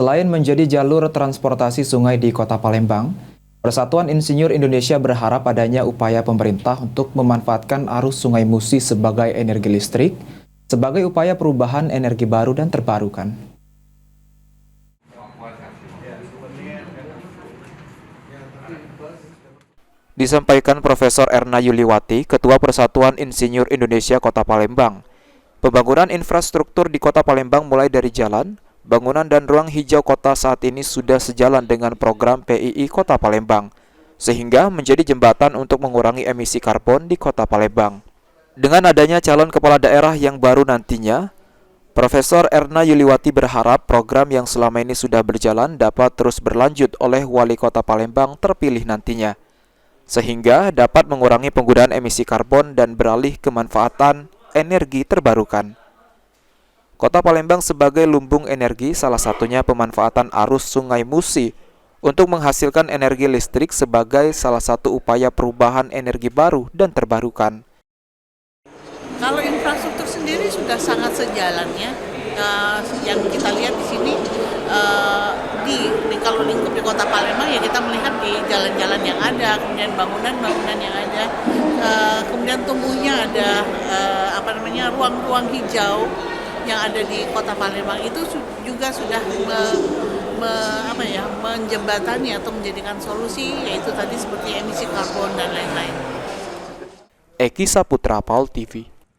Selain menjadi jalur transportasi sungai di Kota Palembang, Persatuan Insinyur Indonesia berharap adanya upaya pemerintah untuk memanfaatkan arus Sungai Musi sebagai energi listrik, sebagai upaya perubahan energi baru dan terbarukan. Disampaikan Profesor Erna Yuliwati, Ketua Persatuan Insinyur Indonesia Kota Palembang. Pembangunan infrastruktur di Kota Palembang mulai dari jalan, bangunan dan ruang hijau kota saat ini sudah sejalan dengan program PII Kota Palembang, sehingga menjadi jembatan untuk mengurangi emisi karbon di Kota Palembang. Dengan adanya calon kepala daerah yang baru nantinya, Profesor Erna Yuliwati berharap program yang selama ini sudah berjalan dapat terus berlanjut oleh Wali Kota Palembang terpilih nantinya, sehingga dapat mengurangi penggunaan emisi karbon dan beralih ke manfaatan energi terbarukan. Kota Palembang sebagai lumbung energi, salah satunya pemanfaatan arus Sungai Musi untuk menghasilkan energi listrik sebagai salah satu upaya perubahan energi baru dan terbarukan. Kalau infrastruktur sendiri sudah sangat sejalannya. Yang kita lihat di sini kalau lingkup di Kota Palembang ya kita melihat di jalan-jalan yang ada, kemudian bangunan-bangunan yang ada, kemudian tumbuhnya ada ruang-ruang hijau yang ada di Kota Palembang itu juga sudah menjembatani atau menjadikan solusi, yaitu tadi seperti emisi karbon dan lain-lain. Eki Saputra, Paul TV.